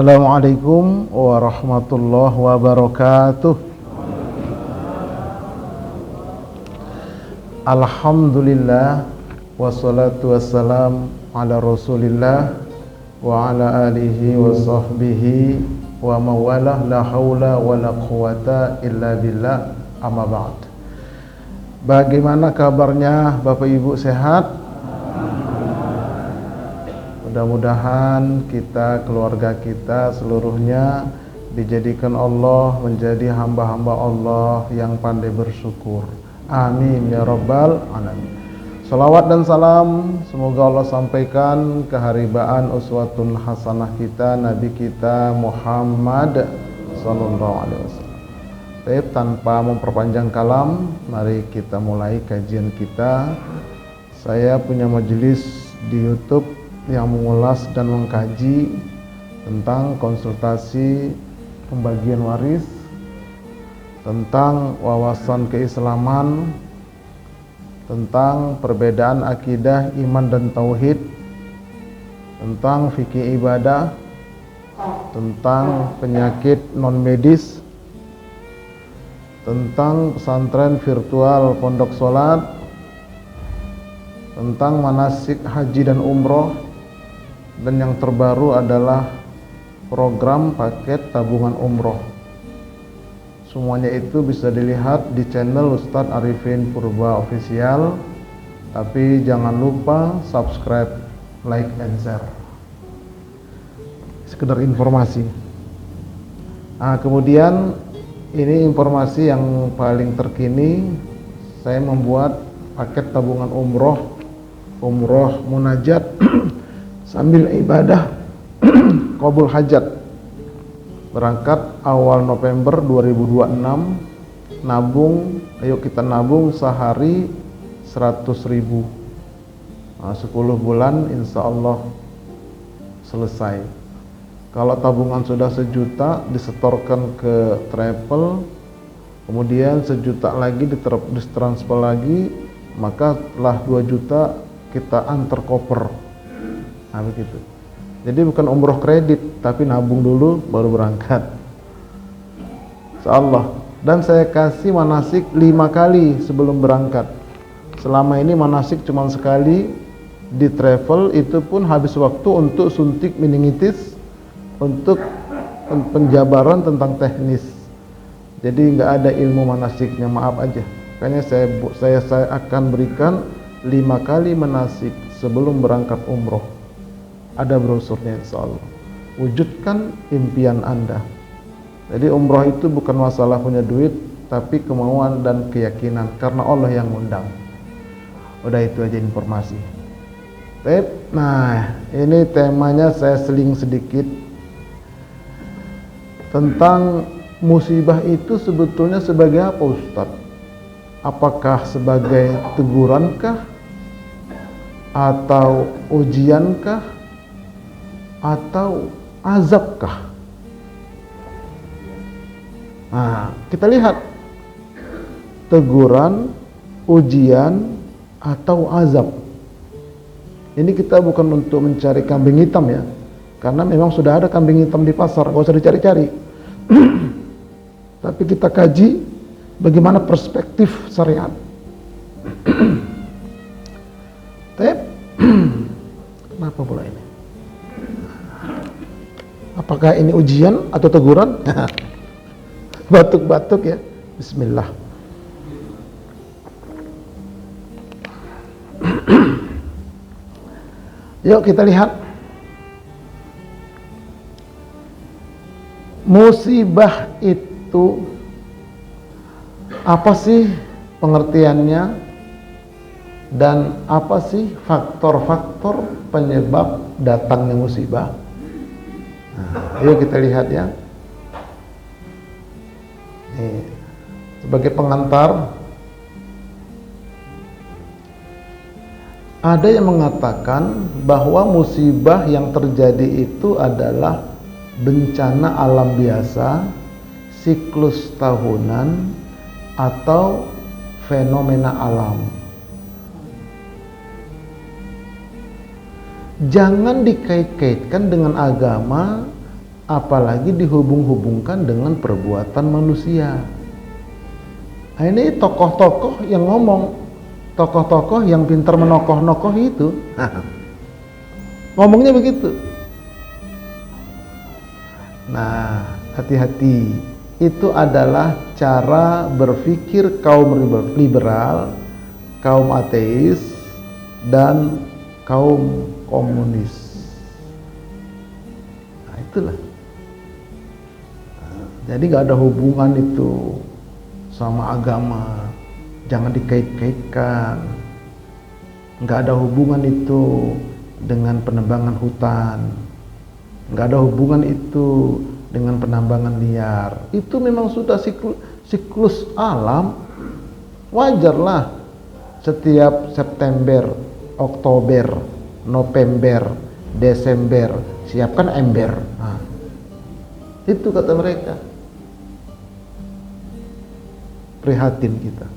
Assalamualaikum warahmatullahi wabarakatuh. Alhamdulillah wassalatu wassalam ala Rasulillah wa ala alihi wa sahbihi wa mawalah, la haula wa la quwata illa billah, amma ba'd. Bagaimana kabarnya Bapak Ibu, sehat? Mudah-mudahan kita, keluarga kita seluruhnya dijadikan Allah menjadi hamba-hamba Allah yang pandai bersyukur. Amin ya rabbal alamin. Salawat dan salam semoga Allah sampaikan keharibaan uswatun hasanah kita, Nabi kita Muhammad sallallahu alaihi wasallam. Baik, tanpa memperpanjang kalam, mari kita mulai kajian kita. Saya punya majelis di YouTube yang mengulas dan mengkaji tentang konsultasi pembagian waris, tentang wawasan keislaman, tentang perbedaan akidah, iman dan tauhid, tentang fikih ibadah, tentang penyakit non medis, tentang pesantren virtual pondok solat, tentang manasik haji dan umroh, dan yang terbaru adalah program paket tabungan umroh. Semuanya itu bisa dilihat di channel Ustadz Arifin Purba Official. Tapi jangan lupa subscribe, like, and share. Sekedar informasi. Nah, kemudian ini informasi yang paling terkini. Saya membuat paket tabungan umroh munajat sambil ibadah qabul hajat, berangkat awal November 2026. Nabung, ayo kita nabung sehari 100.000. 10 bulan insya Allah selesai. Kalau tabungan sudah 1 juta disetorkan ke travel, kemudian 1 juta lagi ditransfer lagi, maka setelah 2 juta kita antar koper. Nah begitu. Jadi bukan umroh kredit, tapi nabung dulu baru berangkat, insyaallah. Dan saya kasih manasik 5 kali sebelum berangkat. Selama ini manasik cuma sekali di travel, itu pun habis waktu untuk suntik meningitis, untuk penjabaran tentang teknis. Jadi nggak ada ilmu manasiknya, maaf aja. Makanya saya akan berikan 5 kali manasik sebelum berangkat umroh. Ada brosurnya insyaallah. Wujudkan impian Anda. Jadi umroh itu bukan masalah punya duit, tapi kemauan dan keyakinan, karena Allah yang ngundang. Udah, itu aja informasi. Baik, nah ini temanya saya seling sedikit tentang musibah itu sebetulnya sebagai apa, Ustadz? Apakah sebagai tegurankah, atau ujiankah, atau azabkah? Nah, kita lihat teguran, ujian, atau azab. Ini kita bukan untuk mencari kambing hitam ya, karena memang sudah ada kambing hitam di pasar, gak usah dicari-cari. Tapi kita kaji bagaimana perspektif syariat. Kenapa pula ini? Apakah ini ujian atau teguran? Batuk-batuk ya. Bismillah. Yuk kita lihat. Musibah itu apa sih pengertiannya, dan apa sih faktor-faktor penyebab datangnya musibah? Nah, ayo kita lihat ya. Nih, sebagai pengantar, ada yang mengatakan bahwa musibah yang terjadi itu adalah bencana alam biasa, siklus tahunan, atau fenomena alam. Jangan dikait-kaitkan dengan agama apalagi dihubung-hubungkan dengan perbuatan manusia. Nah, ini tokoh-tokoh yang ngomong, tokoh-tokoh yang pintar menokoh-nokoh itu ngomongnya begitu. Nah, hati-hati, itu adalah cara berpikir kaum liberal, kaum ateis, dan kaum komunis. Nah, itulah. Jadi gak ada hubungan itu sama agama, jangan dikait-kaitkan. Gak ada hubungan itu dengan penebangan hutan, gak ada hubungan itu dengan penambangan liar. Itu memang sudah siklus alam. Wajarlah setiap September, Oktober, November, Desember, siapkan ember. Nah, itu kata mereka. Prihatin kita.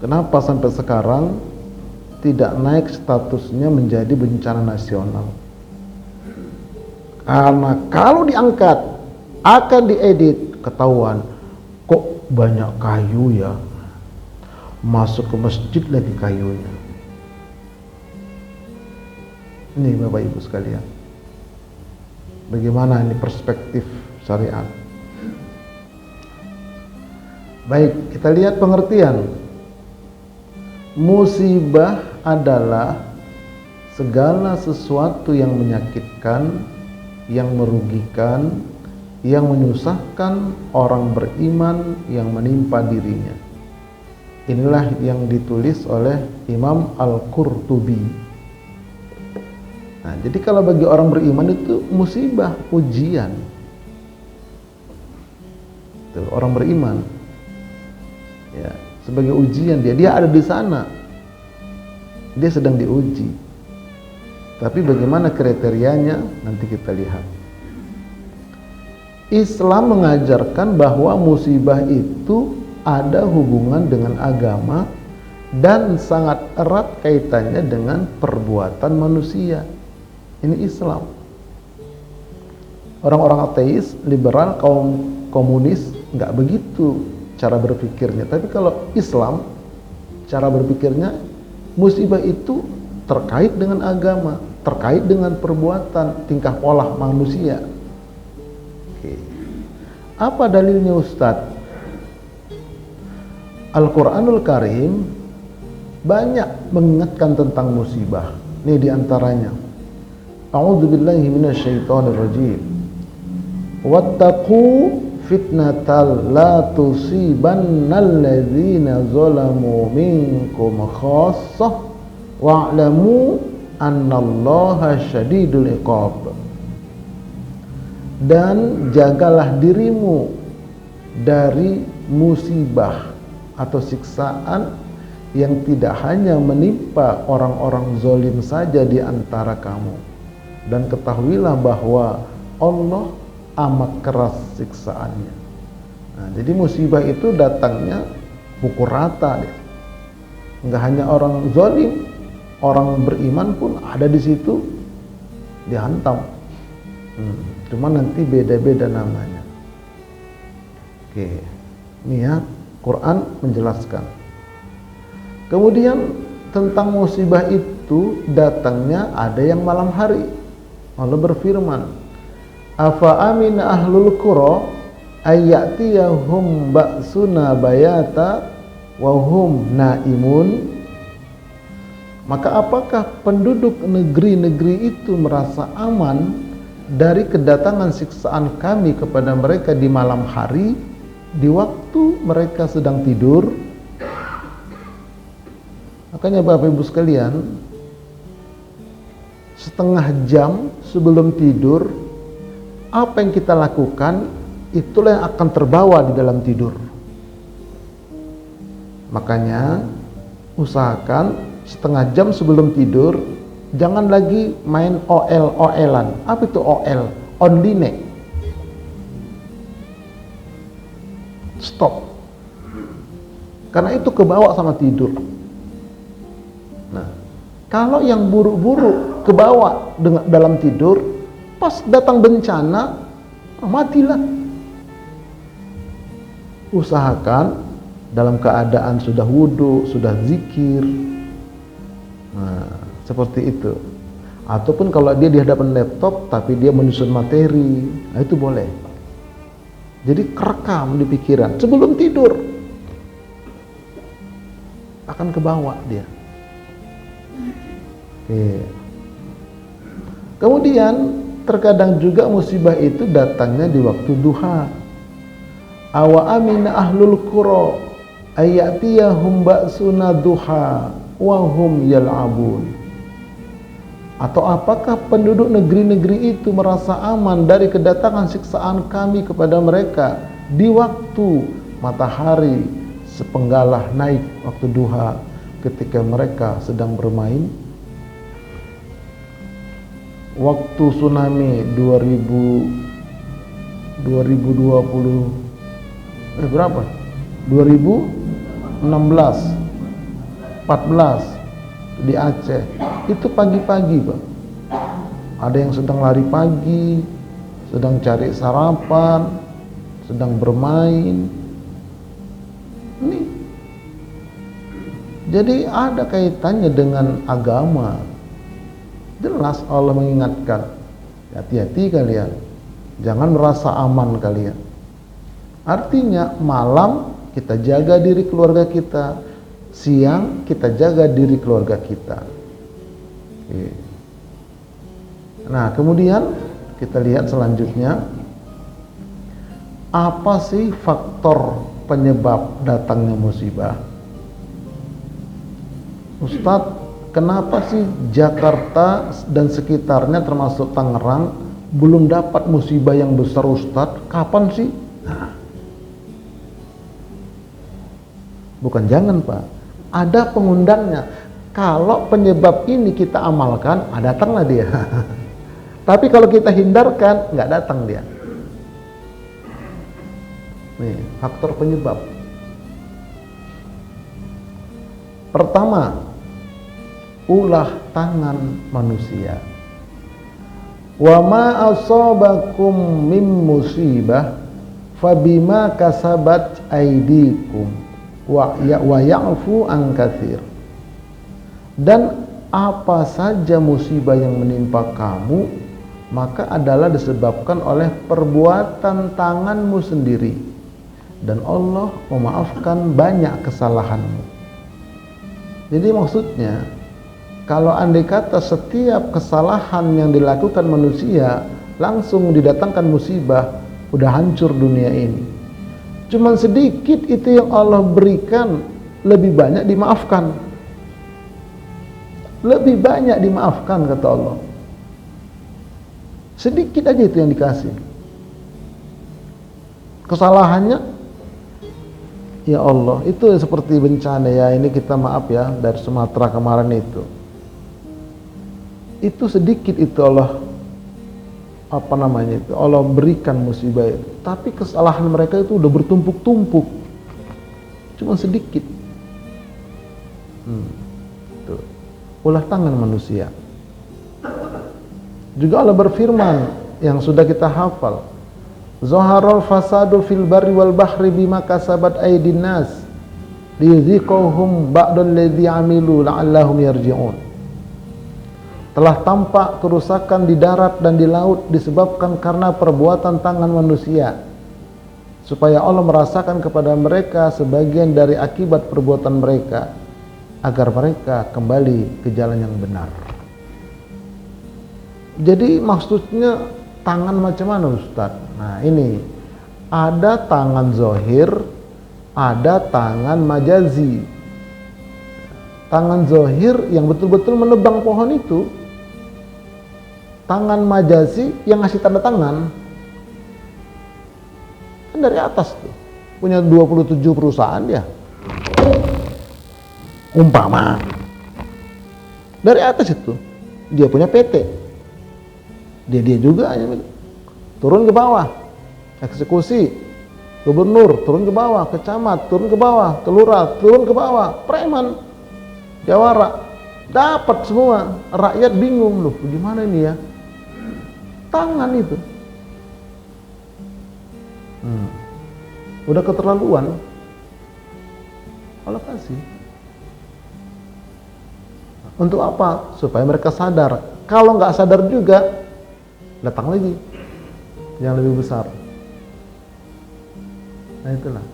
Kenapa sampai sekarang tidak naik statusnya menjadi bencana nasional? Karena kalau diangkat, akan diedit, ketahuan kok banyak kayu ya, masuk ke masjid lagi kayunya. Ini Bapak Ibu sekalian, bagaimana ini perspektif syariat? Baik, kita lihat pengertian. Musibah adalah segala sesuatu yang menyakitkan, yang merugikan, yang menyusahkan orang beriman yang menimpa dirinya. Inilah yang ditulis oleh Imam Al-Qurtubi. Nah, jadi kalau bagi orang beriman itu musibah, ujian. Tuh, orang beriman, ya, sebagai ujian dia ada di sana, dia sedang diuji. Tapi bagaimana kriterianya nanti kita lihat. Islam mengajarkan bahwa musibah itu ada hubungan dengan agama dan sangat erat kaitannya dengan perbuatan manusia. Ini Islam. Orang-orang ateis, liberal, kaum komunis nggak begitu cara berpikirnya. Tapi kalau Islam, cara berpikirnya musibah itu terkait dengan agama, terkait dengan perbuatan, tingkah pola manusia. Oke. Apa dalilnya Ustadz? Al-Quranul Karim banyak mengingatkan tentang musibah. Ini diantaranya. A'udzubillahi minasyaitonirrajim. Wattaqu fitnatal la tusibannal ladzina zalamu minkum khassah wa'lamu annallaha syadidul iqab. Dan jagalah dirimu dari musibah atau siksaan yang tidak hanya menimpa orang-orang zalim saja di antara kamu, dan ketahuilah bahwa Allah amat keras siksaannya. Nah, jadi musibah itu datangnya pukul rata deh. Enggak hanya orang zalim, orang beriman pun ada di situ dihantam. Cuma nanti beda-beda namanya. Oke, ini ya Quran menjelaskan. Kemudian tentang musibah itu datangnya ada yang malam hari. Allah berfirman, afa amina ahlul qura ayyatiyahum ba'suna bayata wa hum naimun. Maka apakah penduduk negeri-negeri itu merasa aman dari kedatangan siksaan kami kepada mereka di malam hari, di waktu mereka sedang tidur? Makanya Bapak Ibu sekalian, setengah jam sebelum tidur, apa yang kita lakukan itulah yang akan terbawa di dalam tidur. Makanya usahakan setengah jam sebelum tidur jangan lagi main OL-OL-an. Apa itu OL? Online. Stop. Karena itu kebawa sama tidur. Nah, kalau yang buruk-buruk kebawa dalam tidur, Pas datang bencana, matilah. Usahakan dalam keadaan sudah wudhu, sudah zikir, nah, seperti itu. Ataupun kalau dia di hadapan laptop tapi dia menyusun materi, nah itu boleh. Jadi kerekam di pikiran sebelum tidur, akan kebawa dia. Oke. Kemudian terkadang juga musibah itu datangnya di waktu duha. Awa amina ahlul qura ayatiyahum ba'suna duha wa hum yal'abun. Atau apakah penduduk negeri-negeri itu merasa aman dari kedatangan siksaan kami kepada mereka di waktu matahari sepenggalah naik, waktu duha, ketika mereka sedang bermain? Waktu tsunami 2020 berapa? 2016 14 di Aceh. Itu pagi-pagi, Pak. Ada yang sedang lari pagi, sedang cari sarapan, sedang bermain. Ini jadi ada kaitannya dengan agama. Jelas Allah mengingatkan, hati-hati kalian, jangan merasa aman kalian. Artinya malam kita jaga diri keluarga kita, siang kita jaga diri keluarga kita. Nah, kemudian kita lihat selanjutnya, apa sih faktor penyebab datangnya musibah? Ustadz, kenapa sih Jakarta dan sekitarnya termasuk Tangerang belum dapat musibah yang besar, Ustadz? Kapan sih? Nah, bukan jangan, Pak, ada pengundangnya. Kalau penyebab ini kita amalkan, datanglah dia. Tapi kalau kita hindarkan, nggak datang dia. Nih, faktor penyebab. Pertama, ulah tangan manusia. Wa ma asabakum mim musibah fabima kasabat aydikum wa ya'fu an katsir. Dan apa saja musibah yang menimpa kamu, maka adalah disebabkan oleh perbuatan tanganmu sendiri, dan Allah memaafkan banyak kesalahanmu. Jadi maksudnya, kalau andai kata setiap kesalahan yang dilakukan manusia langsung didatangkan musibah, udah hancur dunia ini. Cuman sedikit itu yang Allah berikan, lebih banyak dimaafkan. Lebih banyak dimaafkan, kata Allah. Sedikit aja itu yang dikasih. Kesalahannya, ya Allah, itu seperti bencana ya. Ini kita maaf ya, dari Sumatera kemarin itu. Itu sedikit itu Allah, Allah berikan musibah itu. Tapi kesalahan mereka itu udah bertumpuk-tumpuk. Cuma sedikit. Tuh. Ulah tangan manusia. Juga Allah berfirman yang sudah kita hafal, Zaharul fasadu fil barri wal bahri bima kasabat aydin nas liyuziqahum ba'dal ladzi amilu la'allahum yarji'un. Telah tampak kerusakan di darat dan di laut disebabkan karena perbuatan tangan manusia, supaya Allah merasakan kepada mereka sebagian dari akibat perbuatan mereka, agar mereka kembali ke jalan yang benar. Jadi maksudnya tangan macam mana, Ustaz? Nah, ini ada tangan zohir, ada tangan majazi. Tangan zohir yang betul-betul menebang pohon itu, tangan majazi yang ngasih tanda tangan. Kan dari atas tuh, punya 27 perusahaan dia. Umpama dari atas itu dia punya PT, dia juga turun ke bawah, eksekusi, gubernur turun ke bawah, kecamat turun ke bawah, kelurah turun ke bawah, preman, jawara dapat semua. Rakyat bingung, loh gimana ini ya, tangan itu. Udah keterlaluan. Allah kasih. Untuk apa? Supaya mereka sadar. Kalau nggak sadar juga, datang lagi yang lebih besar. Nah itulah.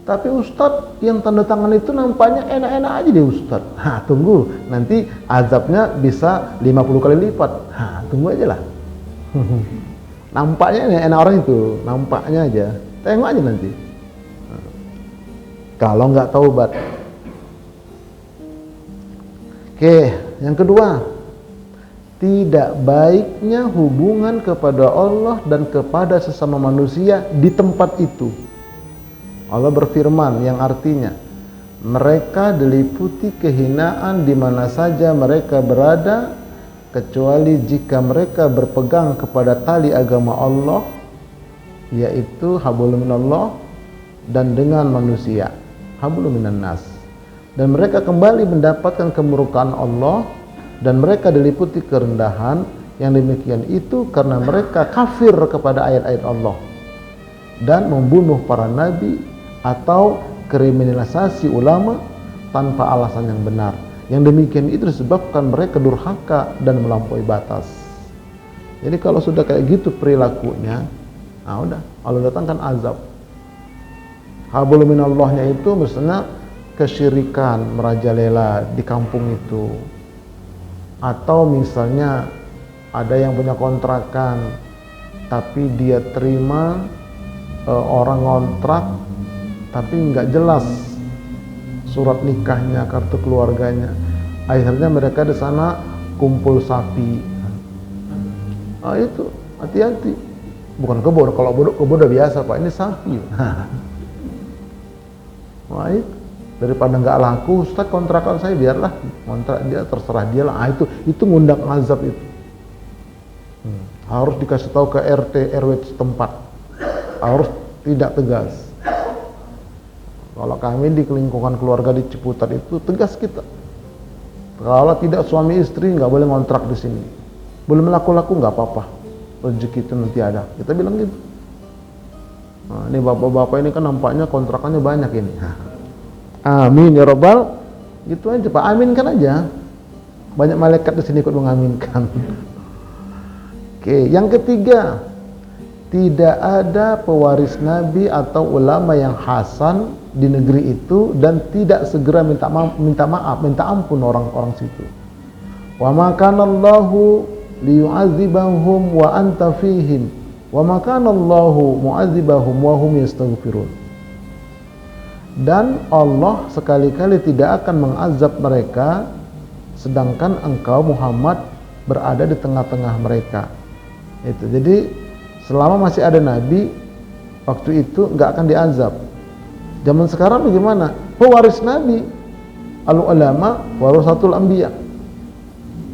Tapi Ustadz yang tanda tangan itu nampaknya enak-enak aja deh Ustadz. Tunggu, nanti azabnya bisa 50 kali lipat. Tunggu aja lah. Nampaknya enak orang itu, nampaknya aja. Tengok aja nanti. Kalau nggak taubat. Oke, yang kedua, tidak baiknya hubungan kepada Allah dan kepada sesama manusia di tempat itu. Allah berfirman yang artinya, mereka diliputi kehinaan di mana saja mereka berada, kecuali jika mereka berpegang kepada tali agama Allah, yaitu hablum minallah, dan dengan manusia, hablum minan nas. Dan mereka kembali mendapatkan kemurkaan Allah, dan mereka diliputi kerendahan. Yang demikian itu karena mereka kafir kepada ayat-ayat Allah dan membunuh para nabi atau kriminalisasi ulama tanpa alasan yang benar. Yang demikian itu disebabkan mereka durhaka dan melampaui batas. Jadi kalau sudah kayak gitu perilakunya, udah Allah datangkan azab. Hablum minallahnya itu misalnya kesyirikan merajalela di kampung itu, atau misalnya ada yang punya kontrakan tapi dia terima orang ngontrak tapi nggak jelas surat nikahnya, kartu keluarganya, akhirnya mereka di sana kumpul sapi. Itu hati-hati, bukan kebo. Kalau kebo udah biasa Pak, ini sapi. Wah, itu daripada nggak laku, Ustaz kontrakan saya biarlah kontrak dia, terserah dia lah. Itu ngundang azab itu. Harus dikasih tahu ke RT RW setempat, harus tidak tegas. Kalau kami di lingkungan keluarga di Ciputat itu tegas kita. Kalau tidak suami istri nggak boleh ngontrak di sini. Belum laku-laku nggak apa-apa, rezeki itu nanti ada. Kita bilang gitu. Nah, ini bapak-bapak ini kan nampaknya kontrakannya banyak ini. Amin ya robbal, gitu aja Pak, aminkan aja. Banyak malaikat di sini ikut mengaminkan. Oke, yang ketiga, tidak ada pewaris Nabi atau ulama yang hasan di negeri itu dan tidak segera minta maaf, minta ampun orang-orang situ. Wa ma kana Allahu liyu'adzibahum wa anta fihim wa ma kana Allahu mu'adzibahum wa hum yastaghfirun. Dan Allah sekali-kali tidak akan mengazab mereka sedangkan engkau Muhammad berada di tengah-tengah mereka. Itu. Jadi selama masih ada Nabi, waktu itu nggak akan diazab. Zaman sekarang bagaimana? Pewaris Nabi, al-ulama warasatul anbiya.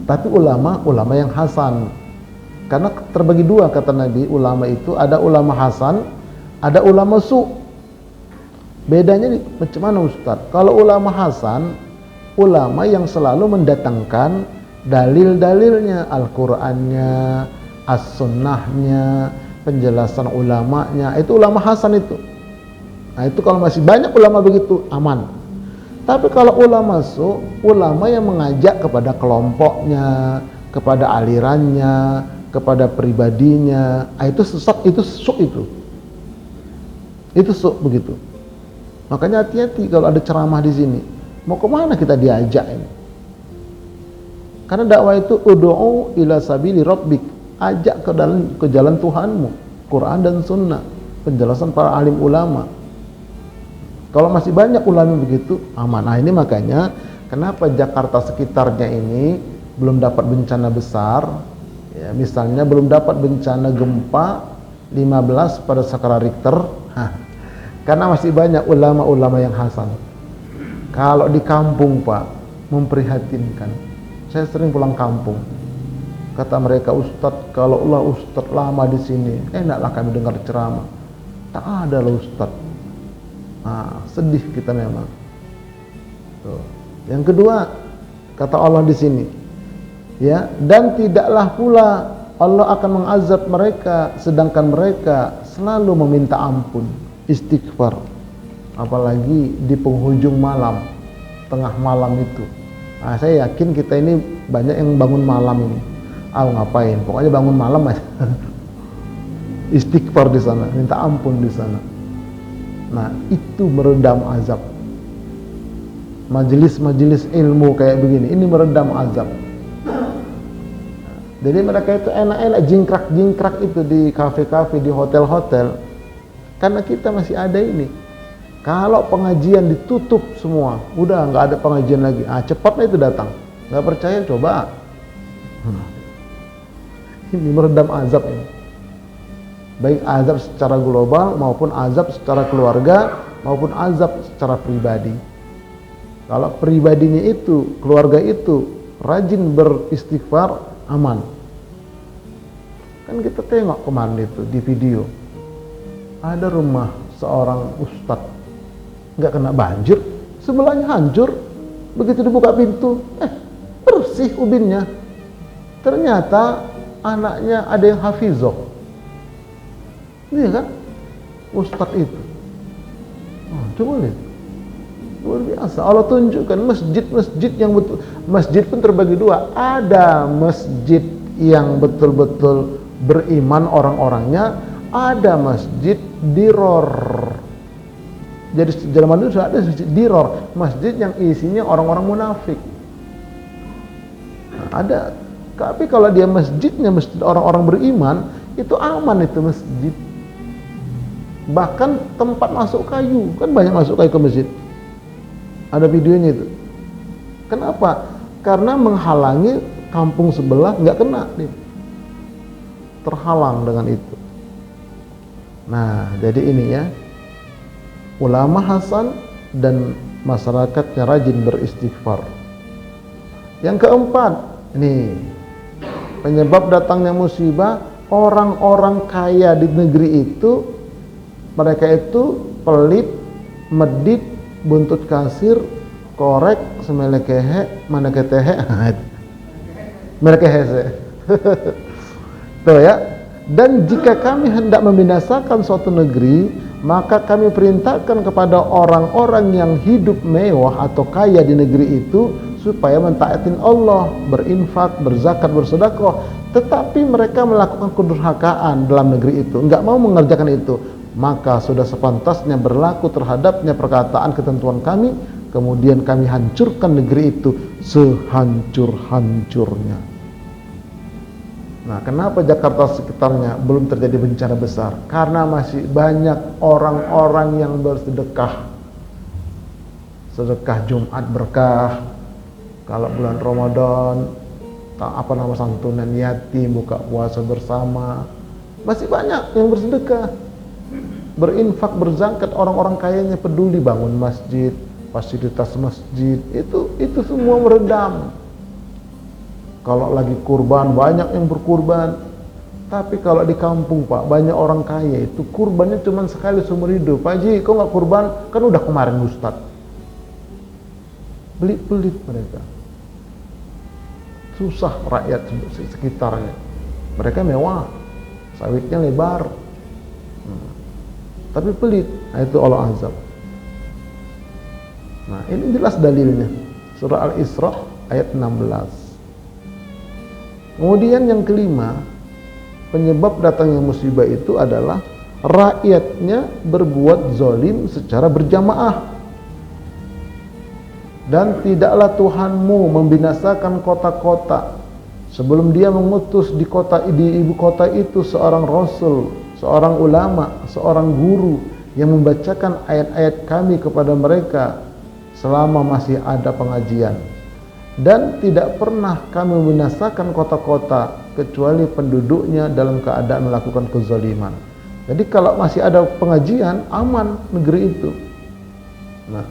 Tapi ulama yang hasan. Karena terbagi dua kata Nabi, ulama itu ada ulama hasan, ada ulama su'. Bedanya macam mana Ustaz? Kalau ulama hasan, ulama yang selalu mendatangkan dalil-dalilnya, Al-Qur'annya, As-Sunnahnya, penjelasan ulamanya, itu ulama hasan itu. Nah itu kalau masih banyak ulama begitu, aman. Tapi kalau ulama su', ulama yang mengajak kepada kelompoknya, kepada alirannya, kepada pribadinya, itu sesat, itu su' itu. Itu su' begitu. Makanya hati-hati kalau ada ceramah di sini. Mau kemana kita diajak ini? Karena dakwah itu ud'u ila sabili rabbik, ajak ke jalan Tuhanmu, Quran dan Sunnah, penjelasan para alim ulama. Kalau masih banyak ulama begitu, aman. Nah ini makanya kenapa Jakarta sekitarnya ini belum dapat bencana besar. Ya, misalnya belum dapat bencana gempa 15 pada skala Richter. Karena masih banyak ulama-ulama yang hasan. Kalau di kampung Pak, memprihatinkan. Saya sering pulang kampung. Kata mereka, Ustadz, kalau Allah Ustadz lama di sini, enaklah kami dengar ceramah. Tak ada lah Ustadz. Sedih kita memang. Tuh. Yang kedua, kata Allah di sini, ya, dan tidaklah pula Allah akan mengazab mereka, sedangkan mereka selalu meminta ampun, istighfar. Apalagi di penghujung malam, tengah malam itu. Nah, saya yakin kita ini banyak yang bangun malam ini. Ngapain? Pokoknya bangun malam aja. Istighfar di sana, minta ampun di sana. Nah, itu meredam azab. Majelis-majelis ilmu kayak begini, ini meredam azab. Jadi mereka itu enak-enak jingkrak-jingkrak itu di kafe-kafe, di hotel-hotel, karena kita masih ada ini. Kalau pengajian ditutup semua, udah nggak ada pengajian lagi, cepatnya itu datang. Nggak percaya, coba. Ini meredam azab ini. Baik azab secara global maupun azab secara keluarga maupun azab secara pribadi. Kalau pribadinya itu, keluarga itu rajin beristighfar, aman. Kan kita tengok kemarin itu di video, ada rumah seorang ustadz nggak kena banjir, sebelahnya hancur. Begitu dibuka pintu, bersih ubinnya. Ternyata anaknya ada yang hafizoh. Iya kan, ustadz itu. Coba lihat, luar biasa. Allah tunjukkan masjid-masjid yang betul. Masjid pun terbagi dua. Ada masjid yang betul-betul beriman orang-orangnya, ada masjid diror. Jadi zaman dulu sudah ada masjid diror, masjid yang isinya orang-orang munafik. Nah, ada. Tapi kalau dia masjidnya masjid orang-orang beriman, itu aman itu masjid. Bahkan tempat masuk kayu, kan banyak masuk kayu ke masjid. Ada videonya itu. Kenapa? Karena menghalangi kampung sebelah nggak kena nih. Terhalang dengan itu. Nah, jadi ini ya, ulama hasan dan masyarakatnya rajin beristighfar. Yang keempat, ini penyebab datangnya musibah, orang-orang kaya di negeri itu, mereka itu pelit, medit, buntut kasir, korek, semelekehe, manaketehe, melekehe. Tuh ya. Dan jika kami hendak membinasakan suatu negeri, maka kami perintahkan kepada orang-orang yang hidup mewah atau kaya di negeri itu supaya mentaatin Allah, berinfak, berzakat, bersedekah. Tetapi mereka melakukan kedurhakaan dalam negeri itu, enggak mau mengerjakan itu. Maka sudah sepantasnya berlaku terhadapnya perkataan ketentuan kami, kemudian kami hancurkan negeri itu sehancur-hancurnya. Nah, kenapa Jakarta sekitarnya belum terjadi bencana besar? Karena masih banyak orang-orang yang bersedekah. Sedekah Jumat berkah, kalau bulan Ramadan, santunan yatim, buka puasa bersama. Masih banyak yang bersedekah, berinfak, berzakat. Orang-orang kayanya peduli bangun masjid, fasilitas masjid, itu semua meredam. Kalau lagi kurban, banyak yang berkurban. Tapi kalau di kampung, Pak, banyak orang kaya itu kurbannya cuma sekali seumur hidup. Pak Haji, kok nggak kurban? Kan udah kemarin Ustaz. Pelit-pelit mereka. Susah rakyat sekitarnya. Mereka mewah, sawitnya lebar. Tapi pelit. Nah, itu Allah azab. Nah, ini jelas dalilnya. Surah Al-Isra ayat 16. Kemudian yang kelima, penyebab datangnya musibah itu adalah rakyatnya berbuat zalim secara berjamaah. Dan tidaklah Tuhanmu membinasakan kota-kota sebelum dia mengutus di ibu kota itu seorang rasul, seorang ulama, seorang guru yang membacakan ayat-ayat kami kepada mereka selama masih ada pengajian. Dan tidak pernah kami membinasakan kota-kota kecuali penduduknya dalam keadaan melakukan kezaliman. Jadi kalau masih ada pengajian, aman negeri itu. Nah,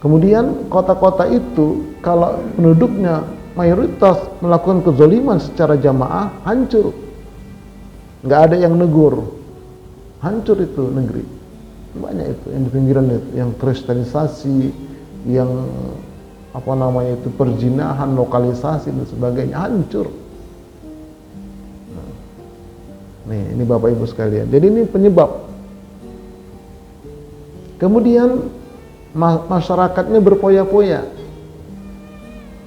kemudian kota-kota itu kalau penduduknya mayoritas melakukan kezaliman secara jamaah, hancur. Nggak ada yang negur. Hancur itu negeri. Banyak itu yang di pinggiran itu, yang kristenisasi, yang perzinahan, lokalisasi dan sebagainya, hancur. Nih, ini Bapak Ibu sekalian. Jadi ini penyebab. Kemudian masyarakatnya berpoya-poya.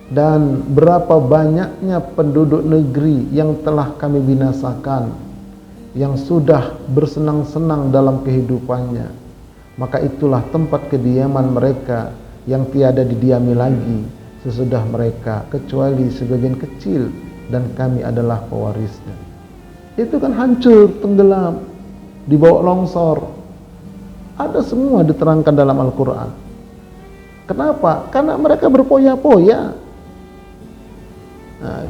Dan berapa banyaknya penduduk negeri yang telah kami binasakan, yang sudah bersenang-senang dalam kehidupannya. Maka itulah tempat kediaman mereka yang tiada didiami lagi sesudah mereka, kecuali sebagian kecil, dan kami adalah pewarisnya. Itu kan hancur, tenggelam, dibawa longsor. Ada semua diterangkan dalam Al-Quran. Kenapa? Karena mereka berpoya-poya. Nah,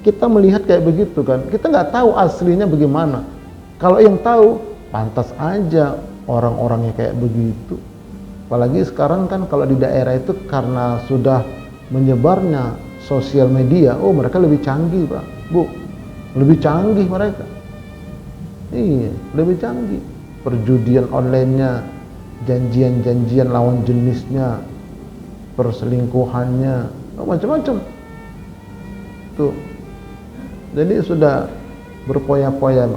kita melihat kayak begitu kan, kita nggak tahu aslinya bagaimana. Kalau yang tahu, pantas aja orang-orangnya kayak begitu. Apalagi sekarang kan kalau di daerah itu karena sudah menyebarnya sosial media, oh mereka lebih canggih Pak, Bu, lebih canggih mereka. Iya, lebih canggih. Perjudian online-nya, janjian-janjian lawan jenisnya, perselingkuhannya, oh, macam-macam. Tuh. Jadi sudah berpoya-poya,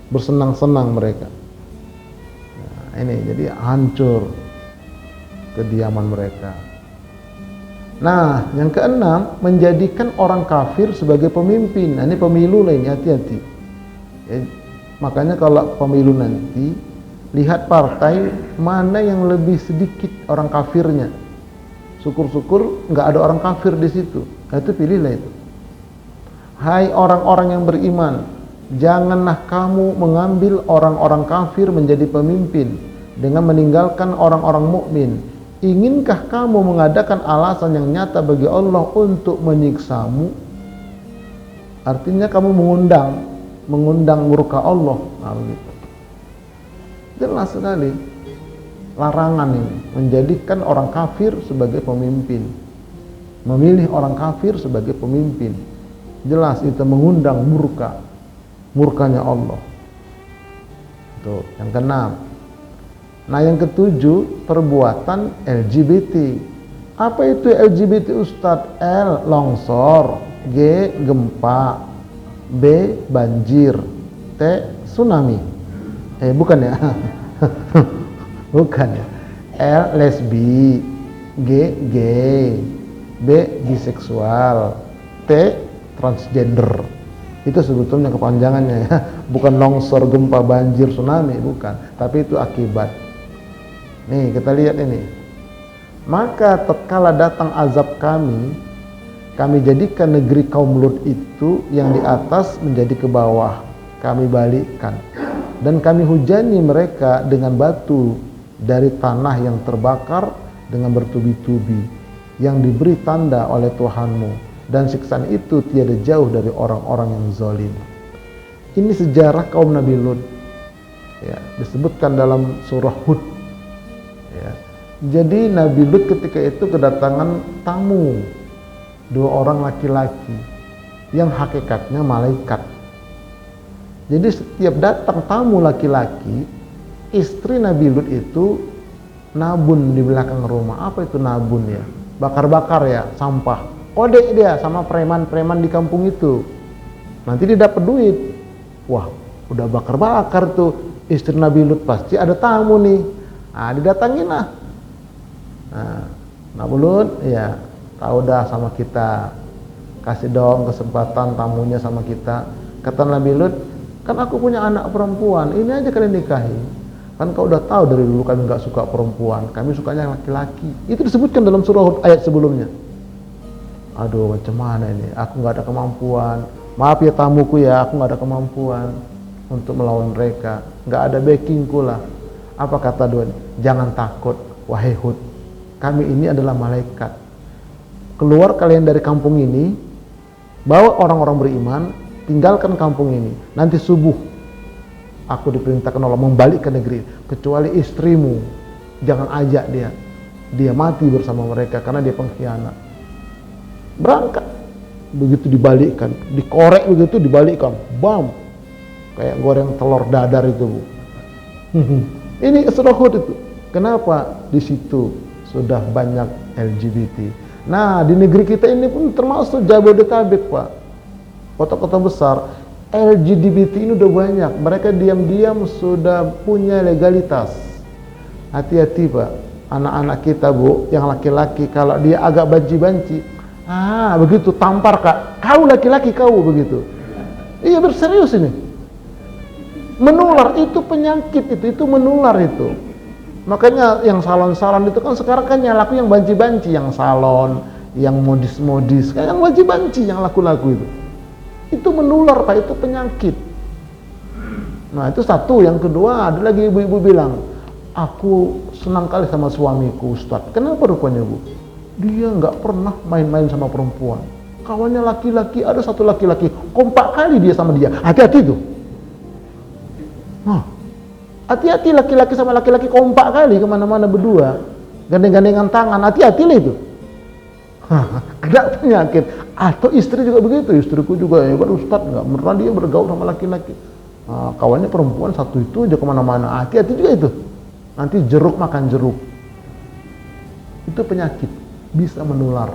bersenang-senang mereka. Nah, ini jadi hancur kediaman mereka. Nah, yang keenam, menjadikan orang kafir sebagai pemimpin. Nah, ini pemilu lah ini, hati-hati. Ya, makanya kalau pemilu nanti, lihat partai mana yang lebih sedikit orang kafirnya. Syukur-syukur nggak ada orang kafir di situ. Nah, itu pilihlah itu. Hai orang-orang yang beriman, janganlah kamu mengambil orang-orang kafir menjadi pemimpin dengan meninggalkan orang-orang mukmin. Inginkah kamu mengadakan alasan yang nyata bagi Allah untuk menyiksamu? Artinya kamu mengundang murka Allah. Nah, begitu. Jelas sekali larangan ini, menjadikan orang kafir sebagai pemimpin, memilih orang kafir sebagai pemimpin. Jelas itu mengundang murkanya Allah. Itu yang keenam. Nah, yang ketujuh, perbuatan LGBT. Apa itu LGBT Ustadz? L, longsor, G, gempa, B, banjir, T, tsunami. Bukan ya? Bukan ya. L, lesbi, G, gay, B, biseksual, T, transgender. Itu sebetulnya kepanjangannya ya, bukan longsor, gempa, banjir, tsunami, bukan, tapi itu akibat. Nih kita lihat ini. Maka tatkala datang azab kami jadikan negeri kaum Lut itu yang di atas menjadi ke bawah, kami balikkan, dan kami hujani mereka dengan batu dari tanah yang terbakar dengan bertubi-tubi, yang diberi tanda oleh Tuhanmu. Dan siksaan itu tiada jauh dari orang-orang yang zalim. Ini sejarah kaum Nabi Lut, ya, disebutkan dalam surah Hud. Ya. Jadi Nabi Lut ketika itu kedatangan tamu, 2 orang laki-laki yang hakikatnya malaikat. Jadi setiap datang tamu laki-laki, istri Nabi Lut itu nabun di belakang rumah. Apa itu nabun ya? Bakar-bakar ya, sampah. Kode dia sama preman-preman di kampung itu. Nanti dia dapat duit. Wah, udah bakar-bakar tuh istri Nabi Lut, pasti ada tamu nih. Nah, didatangin lah. Nah, Nabi Lut, ya tahu dah sama kita. Kasih dong kesempatan tamunya sama kita. Kata Nabi Lut, kan aku punya anak perempuan, ini aja kalian nikahi. Kan kau udah tahu dari dulu kami nggak suka perempuan, kami sukanya laki-laki. Itu disebutkan dalam surah Hud ayat sebelumnya. Aduh, macam mana ini? Aku nggak ada kemampuan. Maaf ya tamuku ya, aku nggak ada kemampuan untuk melawan mereka. Nggak ada backingku lah. Apa kata Tuhan? Jangan takut, wahai Hud. Kami ini adalah malaikat. Keluar kalian dari kampung ini, bawa orang-orang beriman, tinggalkan kampung ini. Nanti subuh, aku diperintahkan Allah membalik ke negeri. Kecuali istrimu, jangan ajak dia. Dia mati bersama mereka karena dia pengkhianat. Berangkat, begitu dibalikkan, dikorek begitu dibalikkan, bam, kayak goreng telur dadar itu, Bu. Ini surah Hud itu. Kenapa? Di situ sudah banyak LGBT. Nah, di negeri kita ini pun termasuk Jabodetabek, Pak. Kota-kota besar LGBT ini udah banyak, mereka diam-diam sudah punya legalitas. Hati-hati Pak, anak-anak kita Bu, yang laki-laki kalau dia agak banci-banci, begitu tampar Kak, kau laki-laki kau begitu. Iya berserius ini, menular, itu penyakit itu menular itu. Makanya yang salon-salon itu kan sekarang kan yang laku yang banci-banci, yang salon, yang modis-modis, yang banci-banci, yang laku-laku itu menular Pak, itu penyakit. Nah itu satu. Yang kedua, ada lagi ibu-ibu bilang, aku senang kali sama suamiku Ustadz. Kenapa rupanya Bu? Dia nggak pernah main-main sama perempuan, kawannya laki-laki, ada satu laki-laki kompak kali dia sama dia. Hati-hati tuh. Nah, hati-hati laki-laki sama laki-laki kompak kali kemana-mana berdua, gandeng-gandengan tangan, hati-hati lah itu. Kena penyakit. Atau istri juga begitu, istriku juga ya Ustadz, nggak pernah dia bergaul sama laki-laki, kawannya perempuan satu itu aja kemana-mana. Hati-hati juga itu, nanti jeruk makan jeruk, itu penyakit, bisa menular.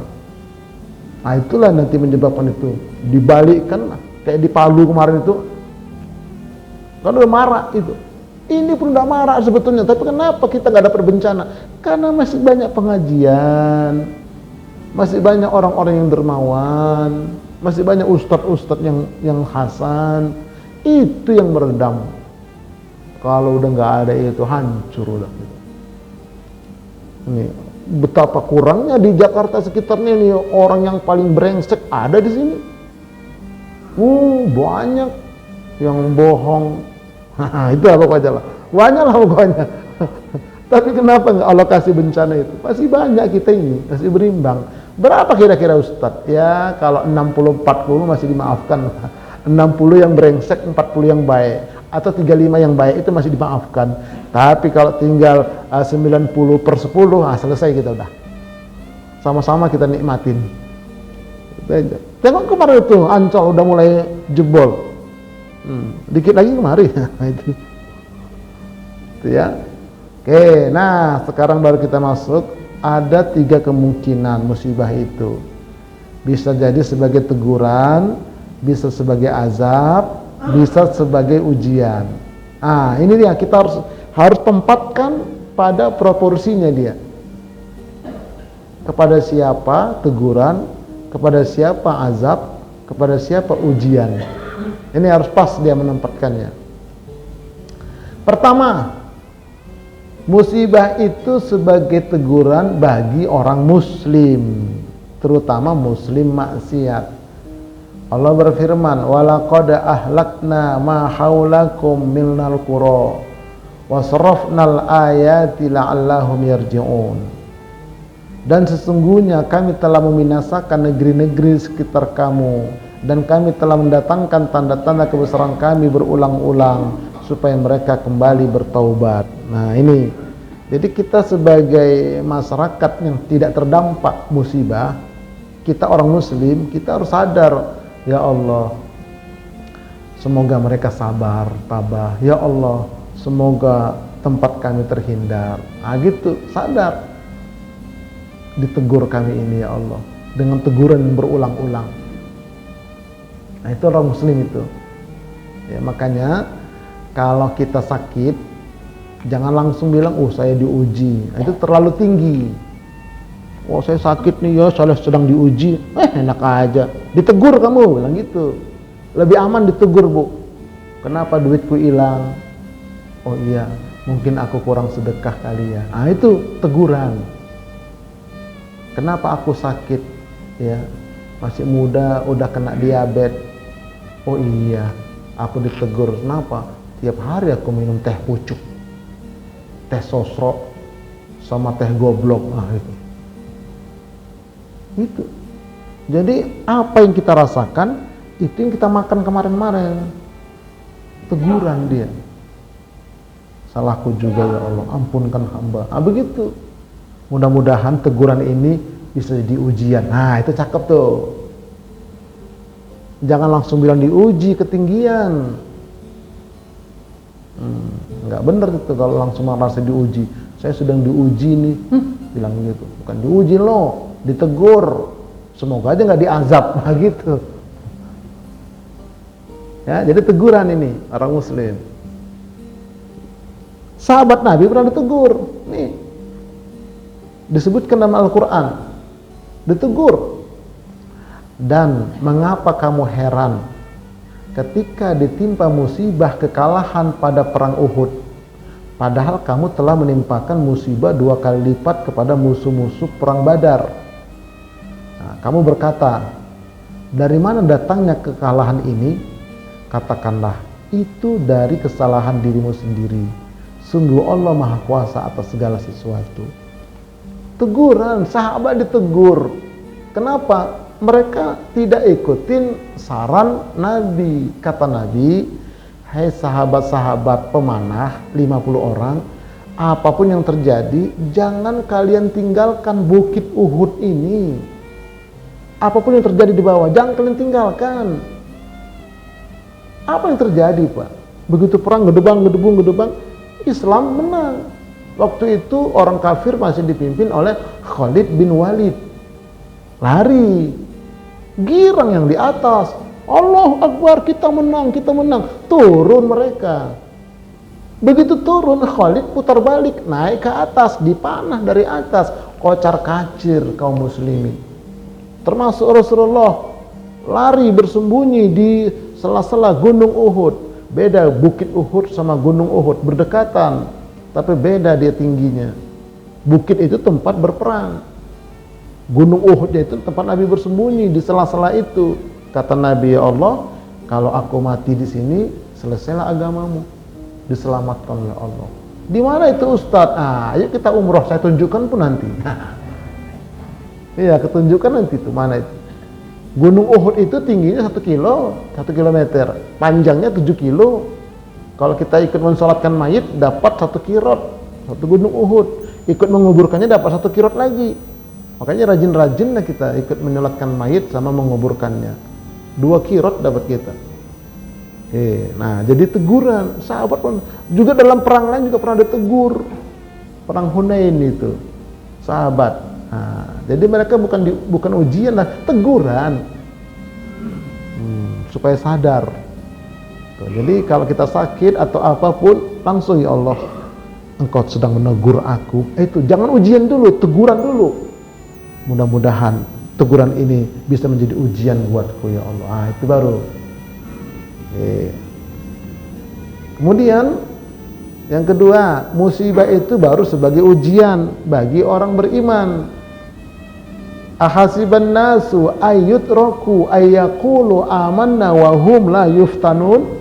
Nah itulah nanti menyebabkan itu dibalikkan, kayak di Palu kemarin itu kan udah marah itu. Ini pun udah marah sebetulnya, tapi kenapa kita nggak dapat bencana? Karena masih banyak pengajian, masih banyak orang-orang yang dermawan, masih banyak ustadz-ustadz yang hasan. Itu yang meredam. Kalau udah nggak ada itu, hancur udah. Ini betapa kurangnya di Jakarta sekitarnya nih orang yang paling brengsek ada di sini. Banyak yang bohong. Itu apa aja lah. Banyak lah pokoknya. Tapi kenapa nggak alokasi bencana itu? Masih banyak kita ini, masih berimbang. Berapa kira-kira Ustadz? Ya kalau 60-40 masih dimaafkan. 60 yang brengsek, 40 yang baik. Atau 35 yang baik itu masih dimaafkan. Tapi kalau tinggal 90/10, selesai kita udah. Sama-sama kita nikmatin. Itu aja. Tengok kemarin itu, Ancol udah mulai jebol. Dikit lagi kemari. Itu ya. Oke, nah sekarang baru kita masuk. Ada 3 kemungkinan musibah itu. Bisa jadi sebagai teguran, bisa sebagai azab, bisa sebagai ujian. Ini dia, kita harus tempatkan pada proporsinya dia. Kepada siapa teguran, kepada siapa azab, kepada siapa ujian. Ini harus pas dia menempatkannya. Pertama, musibah itu sebagai teguran bagi orang muslim, terutama muslim maksiat. Allah berfirman, "Walaqad ahlakna ma haulakum minal qura wa sarafnal ayati la'allahum yarji'un." Dan sesungguhnya kami telah membinasakan negeri-negeri sekitar kamu, dan kami telah mendatangkan tanda-tanda kebesaran kami berulang-ulang supaya mereka kembali bertaubat. Nah ini, jadi kita sebagai masyarakat yang tidak terdampak musibah, kita orang muslim, kita harus sadar, ya Allah, semoga mereka sabar, tabah. Ya Allah, semoga tempat kami terhindar. Gitu, sadar. Ditegur kami ini ya Allah, dengan teguran yang berulang-ulang. Nah itu orang muslim itu. Ya makanya kalau kita sakit, jangan langsung bilang, saya diuji. Nah, itu terlalu tinggi. Saya sakit nih ya, saya sedang diuji. Enak aja. Ditegur kamu, bilang gitu. Lebih aman ditegur Bu. Kenapa duitku hilang? Oh iya, mungkin aku kurang sedekah kali ya. Itu teguran. Kenapa aku sakit? Ya, masih muda, udah kena diabetes. Oh iya, aku ditegur. Kenapa? Tiap hari aku minum teh pucuk, teh sosro, sama teh goblok. Itu. Jadi apa yang kita rasakan, itu yang kita makan kemarin-kemarin. Teguran dia. Salahku juga ya Allah, ampunkan hamba. Begitu. Mudah-mudahan teguran ini bisa jadi ujian. Itu cakep tuh. Jangan langsung bilang diuji ketinggian. Nggak bener itu kalau langsung merasa diuji. Saya sedang diuji nih, bilang gitu. Bukan diuji loh, ditegur. Semoga aja nggak diazab, gitu. Ya, jadi teguran ini orang muslim. Sahabat Nabi pernah ditegur. Nih, disebutkan dalam Al-Quran, ditegur. Dan mengapa kamu heran ketika ditimpa musibah kekalahan pada perang Uhud, padahal kamu telah menimpakan musibah 2 kali lipat kepada musuh-musuh perang Badar. Nah, kamu berkata, dari mana datangnya kekalahan ini? Katakanlah, itu dari kesalahan dirimu sendiri. Sungguh Allah Maha Kuasa atas segala sesuatu. Teguran, sahabat ditegur. Kenapa? Mereka tidak ikutin saran Nabi. Kata Nabi, hai sahabat-sahabat pemanah 50 orang, apapun yang terjadi, jangan kalian tinggalkan bukit Uhud ini. Apapun yang terjadi di bawah, jangan kalian tinggalkan. Apa yang terjadi, Pak? Begitu perang gedebang, Islam menang. Waktu itu orang kafir masih dipimpin oleh Khalid bin Walid. Lari. Girang yang di atas. Allahu Akbar, kita menang. Turun mereka. Begitu turun, Khalid putar balik, naik ke atas, dipanah dari atas. Kocar kacir kaum muslimin. Termasuk Rasulullah lari bersembunyi di sela-sela gunung Uhud. Beda bukit Uhud sama gunung Uhud, berdekatan, tapi beda dia tingginya. Bukit itu tempat berperang, gunung Uhud itu tempat Nabi bersembunyi di sela-sela itu. Kata Nabi, ya Allah, kalau aku mati di sini, selesailah agamamu, diselamatkan oleh Allah. Di mana itu Ustadz? Ayo kita umroh, saya tunjukkan pun nanti. Iya, ketunjukkan nanti itu mana itu. Gunung Uhud itu tingginya 1 kilometer, panjangnya 7 kilo. Kalau kita ikut mensolatkan mayit dapat 1 kirot, 1 gunung Uhud. Ikut menguburkannya dapat 1 kirot lagi. Makanya rajin-rajinlah kita ikut menyolatkan mayit sama menguburkannya. 2 kirot dapat kita. Nah, jadi teguran. Sahabat pun juga dalam perang lain juga pernah ditegur. Perang Hunain itu, sahabat. Nah, jadi mereka bukan ujian lah, teguran, supaya sadar. Tuh, jadi kalau kita sakit atau apapun, langsung, ya Allah, Engkau sedang menegur aku. Itu jangan ujian dulu, teguran dulu. Mudah-mudahan teguran ini bisa menjadi ujian buatku, ya Allah. Itu baru. Kemudian yang kedua, musibah itu baru sebagai ujian bagi orang beriman. Ahasiban nasu ayyutraku ayyaqulu amanna wa hum la yuftanun.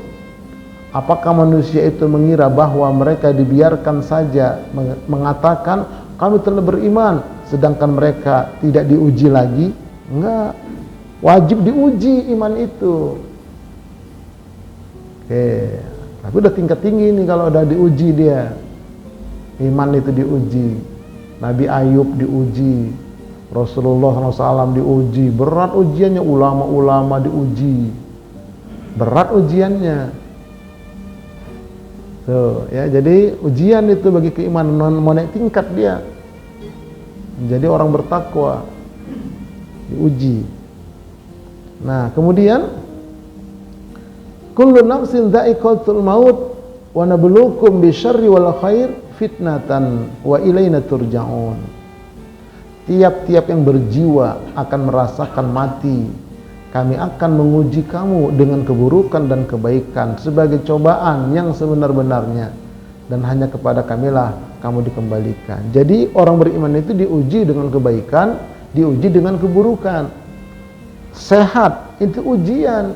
Apakah manusia itu mengira bahwa mereka dibiarkan saja mengatakan kami telah beriman, sedangkan mereka tidak diuji lagi? Enggak. Wajib diuji iman itu. Tapi udah tingkat tinggi nih kalau udah diuji dia. Iman itu diuji. Nabi Ayub diuji. Rasulullah SAW diuji, berat ujiannya. Ulama-ulama diuji, berat ujiannya. Tuh, ya, jadi ujian itu bagi keimanan, mau naik tingkat dia menjadi orang bertakwa, diuji. Nah, kemudian kullu nafsin dha'iqatul maut wa nabluukum bisyarri wal khair fitnatan wa ilaina turja'un. Tiap-tiap yang berjiwa akan merasakan mati. Kami akan menguji kamu dengan keburukan dan kebaikan sebagai cobaan yang sebenar-benarnya, dan hanya kepada kamilah kamu dikembalikan. Jadi orang beriman itu diuji dengan kebaikan, diuji dengan keburukan. Sehat itu ujian,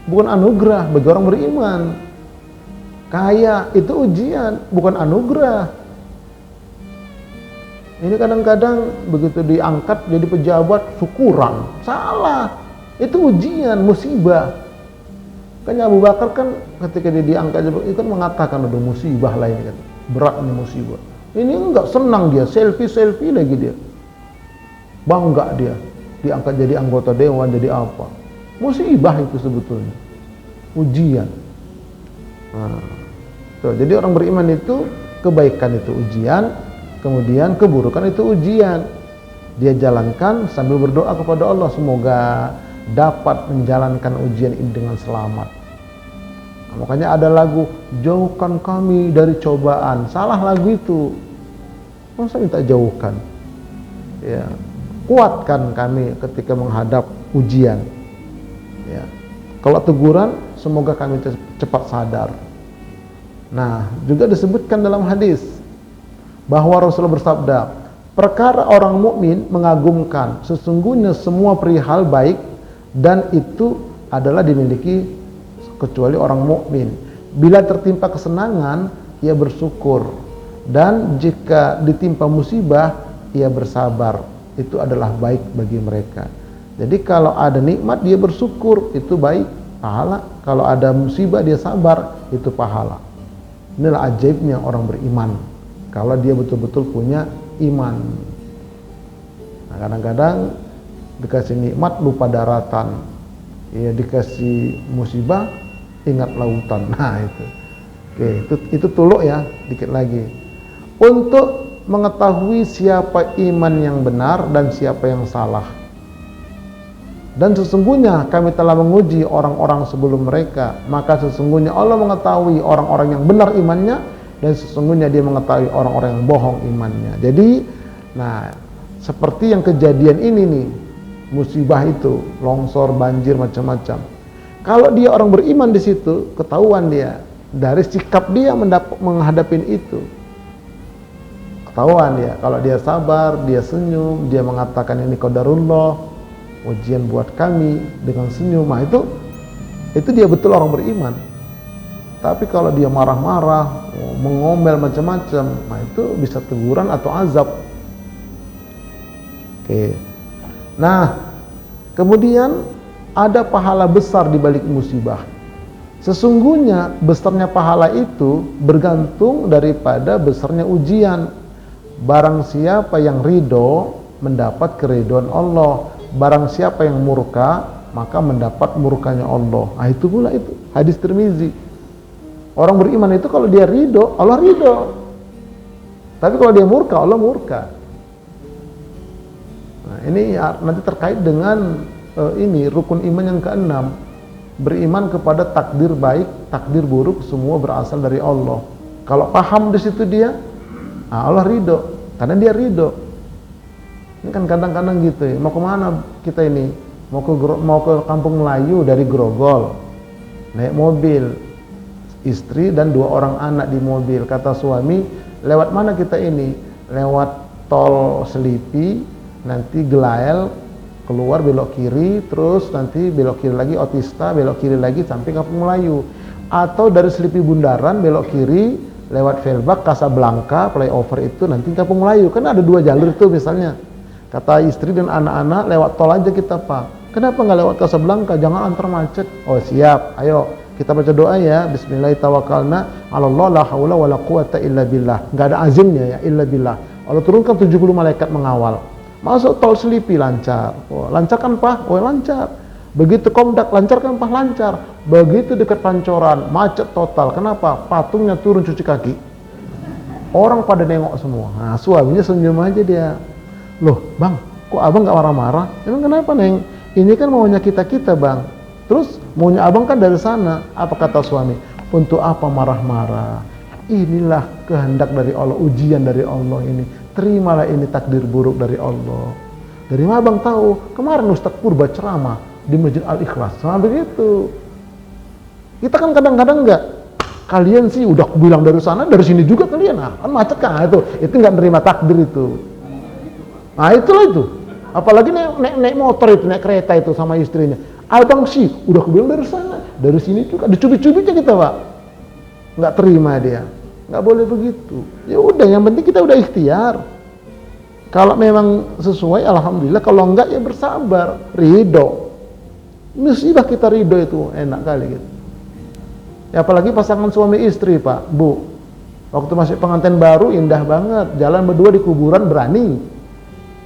bukan anugerah bagi orang beriman. Kaya itu ujian, bukan anugerah. Ini kadang-kadang begitu diangkat jadi pejabat syukuran, salah. Itu ujian, musibah. Makanya Abu Bakar kan ketika dia diangkat itu kan mengatakan, aduh musibah lah ini kan, berat ini musibah. Ini enggak, senang dia, selfie lagi dia, bangga dia diangkat jadi anggota dewan, jadi apa. Musibah itu sebetulnya, ujian. Nah, tuh, jadi orang beriman itu kebaikan itu ujian, kemudian keburukan itu ujian. Dia jalankan sambil berdoa kepada Allah, semoga dapat menjalankan ujian ini dengan selamat. Makanya ada lagu, jauhkan kami dari cobaan. Salah lagu itu. Masa minta jauhkan? Ya, kuatkan kami ketika menghadap ujian. Ya. Kalau teguran, semoga kami cepat sadar. Nah, juga disebutkan dalam hadis bahwa Rasulullah bersabda, perkara orang mukmin mengagumkan, sesungguhnya semua perihal baik dan itu adalah dimiliki kecuali orang mukmin. Bila tertimpa kesenangan, ia bersyukur, dan jika ditimpa musibah, ia bersabar. Itu adalah baik bagi mereka. Jadi kalau ada nikmat dia bersyukur, itu baik, pahala. Kalau ada musibah dia sabar, itu pahala. Inilah ajaibnya orang beriman, kalau dia betul-betul punya iman. Nah, kadang-kadang dikasih nikmat lupa daratan, ya, dikasih musibah ingat lautan. Nah itu, oke, itu tuluk ya. Dikit lagi, untuk mengetahui siapa iman yang benar dan siapa yang salah. Dan sesungguhnya kami telah menguji orang-orang sebelum mereka, maka sesungguhnya Allah mengetahui orang-orang yang benar imannya, dan sesungguhnya dia mengetahui orang-orang yang bohong imannya. Jadi, nah, seperti yang kejadian ini nih, musibah itu, longsor, banjir, macam-macam. Kalau dia orang beriman di situ, ketahuan dia dari sikap dia menghadapin itu. Ketahuan dia, kalau dia sabar, dia senyum, dia mengatakan ini qadarullah, ujian buat kami, dengan senyum. Nah, itu dia betul orang beriman. Tapi kalau dia marah-marah, mengomel macam-macam, nah itu bisa teguran atau azab. Oke. Nah, kemudian ada pahala besar di balik musibah. Sesungguhnya besarnya pahala itu bergantung daripada besarnya ujian. Barang siapa yang ridho mendapat keridhaan Allah. Barang siapa yang murka, maka mendapat murkanya Allah. Nah, itu pula itu hadis Tirmizi. Orang beriman itu kalau dia ridho, Allah ridho. Tapi kalau dia murka, Allah murka. Nah, ini nanti terkait dengan ini rukun iman yang keenam. Beriman kepada takdir baik, takdir buruk, semua berasal dari Allah. Kalau paham di situ dia, nah Allah ridho, karena dia ridho. Ini kan kadang-kadang gitu ya, mau kemana kita ini? Mau ke Kampung Melayu dari Grogol, naik mobil, istri dan 2 orang anak di mobil. Kata suami, lewat mana kita ini? Lewat tol Selipi, nanti Gelael, keluar belok kiri, terus nanti belok kiri lagi Otista, belok kiri lagi sampai Kampung Melayu. Atau dari Selipi Bundaran belok kiri, lewat Velbak, Casablanca, flyover itu nanti Kampung Melayu. Kan ada 2 jalur itu misalnya. Kata istri dan anak-anak, lewat tol aja kita Pak. Kenapa nggak lewat Casablanca? Jangan antar macet. Oh siap, ayo kita baca doa ya. Bismillahirrahmanirrahim. Allah la haula wala quwata illa billah. Nggak ada azimnya ya, illa billah. Allah turunkan 70 malaikat mengawal. Masuk tol Selipi lancar. Oh, lancar kan Pak? Oh lancar. Begitu Komdak lancar kan Pak? Lancar. Begitu dekat Pancoran macet total. Kenapa? Patungnya turun cuci kaki. Orang pada nengok semua. Nah, suaminya senyum aja dia. Loh bang, kok abang gak marah-marah? Emang kenapa Neng? Ini kan maunya kita-kita bang. Terus maunya abang kan dari sana. Apa kata suami? Untuk apa marah-marah? Inilah kehendak dari Allah, ujian dari Allah ini. Terimalah ini takdir buruk dari Allah. Dari mana abang tahu? Kemarin Ustaz Purba ceramah di Masjid Al-Ikhlas. Sama begitu. Kita kan kadang-kadang enggak. Kalian sih udah bilang dari sana, dari sini juga kalian. Nah, kan macet kan itu nggak nerima takdir itu. Nah itulah itu. Apalagi naik motor itu, naik kereta itu sama istrinya. Abang sih udah bilang dari sana, dari sini juga. Dicubit-cubitnya kita Pak. Nggak terima dia. Nggak boleh begitu. Ya udah, yang penting kita udah ikhtiar. Kalau memang sesuai, alhamdulillah. Kalau enggak ya bersabar, ridho. Musibah kita ridho itu enak kali gitu. Ya, apalagi pasangan suami istri Pak, Bu. Waktu masih pengantin baru indah banget, jalan berdua di kuburan berani.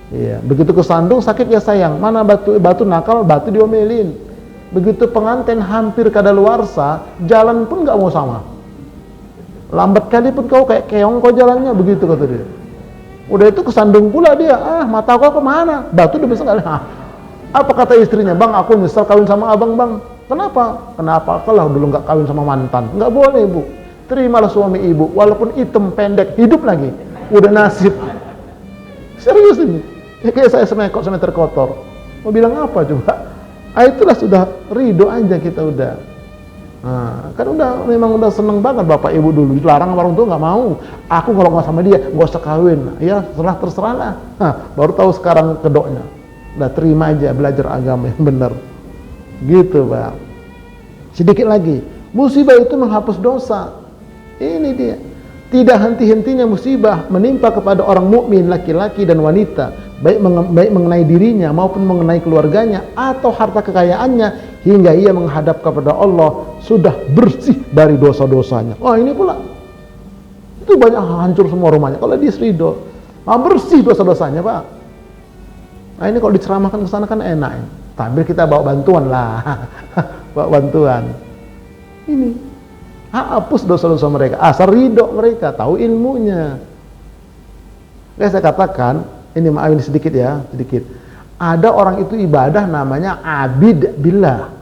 Iya, begitu kesandung sakit ya sayang. Mana batu nakal, batu diomelin. Begitu pengantin hampir kadaluarsa, jalan pun nggak mau sama. Lambat kali pun kau kayak keong kau jalannya, begitu kata dia. Udah itu kesandung pula dia. Ah, mata kau kemana? Batu udah bisa nggak? Apa kata istrinya? Bang, aku nyesel kawin sama abang bang. Kenapa? Kenapa? Kalau dulu nggak kawin sama mantan. Nggak boleh, Bu. Terimalah suami ibu, walaupun hitam pendek, hidup lagi. Udah nasib. Serius ini. Ya, kayak saya semeter kotor. Mau bilang apa coba? Itulah sudah ridho aja kita udah. Nah, kan memang udah seneng banget bapak ibu dulu, dilarang sama orang tua nggak mau. Aku kalau nggak sama dia nggak usah kawin. Ya terserah lah. Baru tahu sekarang kedoknya. Udah terima aja, belajar agama yang benar. Gitu, Pak. Sedikit lagi, musibah itu menghapus dosa. Ini dia. Tidak henti-hentinya musibah menimpa kepada orang mukmin laki-laki dan wanita, baik mengenai dirinya maupun mengenai keluarganya atau harta kekayaannya, hingga ia menghadap kepada Allah sudah bersih dari dosa-dosanya. Ini pula itu banyak hancur semua rumahnya. Kalau dia ridho, bersih dosa-dosanya, Pak. Ini kalau diceramahkan ke sana kan enak. Sambil kita bawa bantuan lah. Bawa bantuan. Ini hapus dosa-dosa mereka, asal ridho mereka, tahu ilmunya. Saya katakan, ini maaf ini sedikit ya, sedikit. Ada orang itu ibadah namanya abid billah.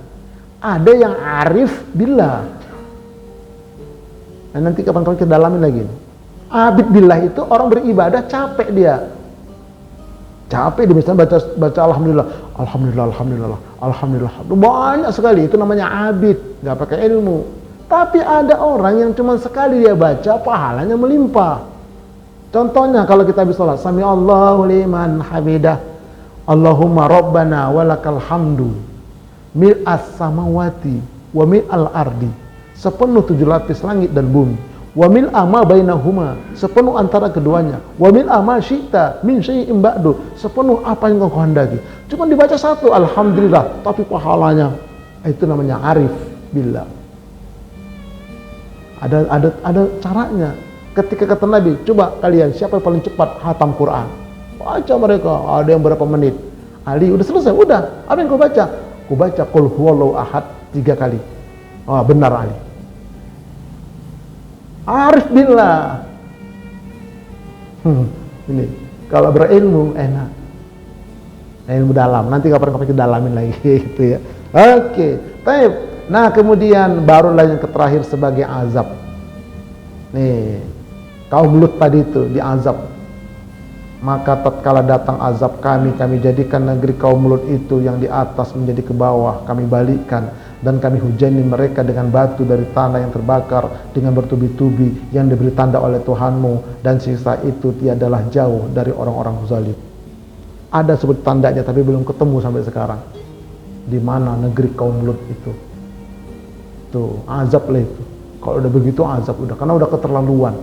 Ada yang arif billah. Nah, nanti kapan-kapan kita dalamin lagi. Abid billah itu orang beribadah capek dia. Capek dia misalnya baca alhamdulillah, alhamdulillah, alhamdulillah, alhamdulillah. Banyak sekali, itu namanya abid, nggak pakai ilmu. Tapi ada orang yang cuma sekali dia baca, pahalanya melimpah. Contohnya kalau kita habis sholat, Sami Allahu liman hamidah, Allahumma rabbana walakal hamdu, mil'as samawati wa mil'al ardi, sepenuh 7 lapis langit dan bumi, wa mil'a ma bainahuma, sepenuh antara keduanya, wa mil'a ma syi'ta min syai'in ba'du, sepenuh apa yang kau kehendaki. Cuma dibaca satu, alhamdulillah, tapi pahalanya, itu namanya arif billah. Ada caranya. Ketika kata Nabi, coba kalian siapa yang paling cepat hatam Quran? Baca mereka, ada yang berapa menit. Ali udah selesai, udah. Apa yang kau baca? Kau baca qul huwallahu ahad 3 kali. Benar Ali. Arif billah. Ini kalau berilmu enak. Ilmu dalam. Nanti kapan-kapan kita dalamin lagi gitu ya. Oke. Baik. Nah, kemudian barulah yang terakhir sebagai azab. Nih, kaum Lut tadi itu diazab. Maka tatkala datang azab kami jadikan negeri kaum Lut itu yang di atas menjadi ke bawah, kami balikkan dan kami hujani mereka dengan batu dari tanah yang terbakar dengan bertubi-tubi yang diberi tanda oleh Tuhanmu, dan sisa itu tiadalah jauh dari orang-orang zalim. Ada sebut tandanya tapi belum ketemu sampai sekarang. Di mana negeri kaum Lut itu? Tuh, azab lah itu. Kalau udah begitu azab udah, karena udah keterlaluan.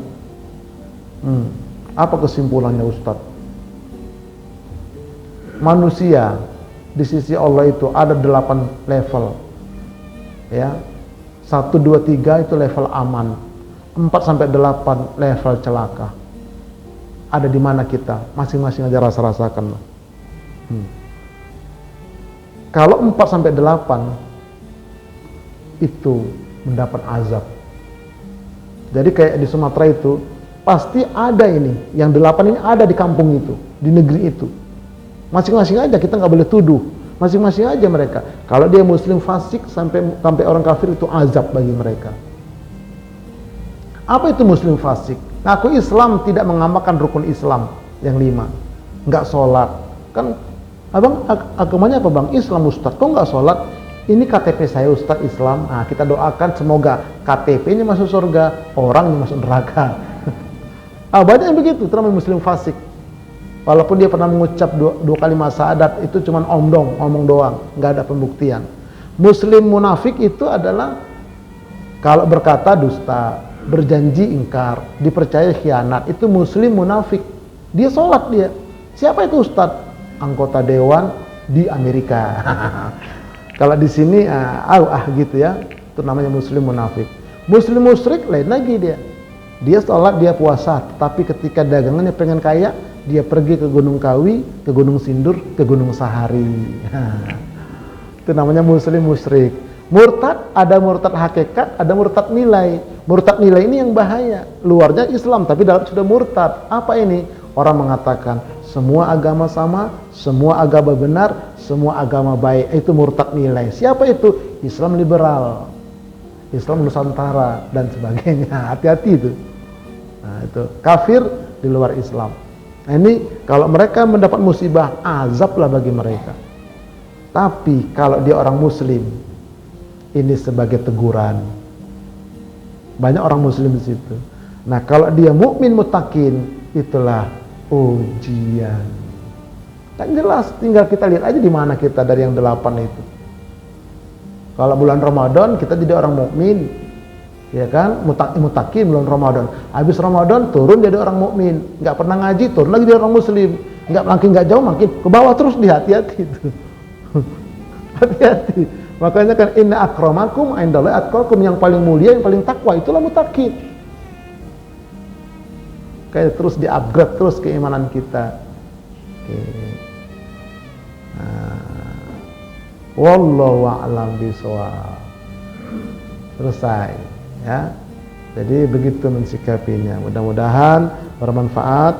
Apa kesimpulannya Ustadz? Manusia di sisi Allah itu ada 8 level. Ya. 1, 2, 3 itu level aman. 4 sampai 8 level celaka. Ada di mana kita? Masing-masing aja rasa-rasakan. Kalau 4 sampai 8 itu mendapat azab. Jadi kayak di Sumatera itu pasti ada ini, yang 8 ini ada di kampung itu, di negeri itu. Masing-masing aja, kita nggak boleh tuduh. Masing-masing aja mereka. Kalau dia muslim fasik sampai orang kafir itu azab bagi mereka. Apa itu muslim fasik? Ngaku Islam tidak mengamalkan rukun Islam yang 5. Nggak sholat. Kan abang agamanya apa bang? Islam Ustaz. Kok nggak sholat? Ini KTP saya Ustadz Islam. Nah, kita doakan semoga KTP-nya masuk surga, orangnya masuk neraka. Banyak yang begitu, terutama muslim fasik. Walaupun dia pernah mengucap 2 kalimat syahadat, itu cuma omong doang, nggak ada pembuktian. Muslim munafik itu adalah kalau berkata dusta, berjanji ingkar, dipercaya khianat, itu muslim munafik. Dia sholat dia. Siapa itu Ustadz? Anggota dewan di Amerika. Kalau di sini gitu ya, itu namanya muslim munafik. Muslim musyrik lain lagi dia. Dia sholat, dia puasa, tapi ketika dagangannya pengen kaya, dia pergi ke Gunung Kawi, ke Gunung Sindur, ke Gunung Sahari. Itu namanya muslim musyrik. Murtad, ada murtad hakikat, ada murtad nilai. Murtad nilai ini yang bahaya. Luarnya Islam, tapi dalam sudah murtad. Apa ini? Orang mengatakan semua agama sama, semua agama benar, semua agama baik. Itu murtad nilai. Siapa itu? Islam liberal, Islam Nusantara dan sebagainya. Hati-hati itu. Nah, itu kafir di luar Islam. Nah, ini kalau mereka mendapat musibah, azablah bagi mereka. Tapi kalau dia orang muslim, ini sebagai teguran. Banyak orang muslim di situ. Nah, kalau dia mukmin mutakin, itulah ujian. Kan jelas, tinggal kita lihat aja di mana kita dari yang 8 itu. Kalau bulan Ramadan kita jadi orang mukmin, ya kan? Mutakin bulan Ramadan. Habis Ramadan turun jadi orang mukmin. Nggak pernah ngaji, turun lagi jadi orang muslim. Nggak jauh, makin ke bawah terus. Hati-hati itu. Hati-hati. Makanya kan inna akramakum indallahi atqakum, yang paling mulia, yang paling takwa itulah mutakin. Kayak terus di-upgrade terus keimanan kita. Wallahu a'lam bishawab. Selesai ya. Jadi begitu mensikapinya. Mudah-mudahan bermanfaat.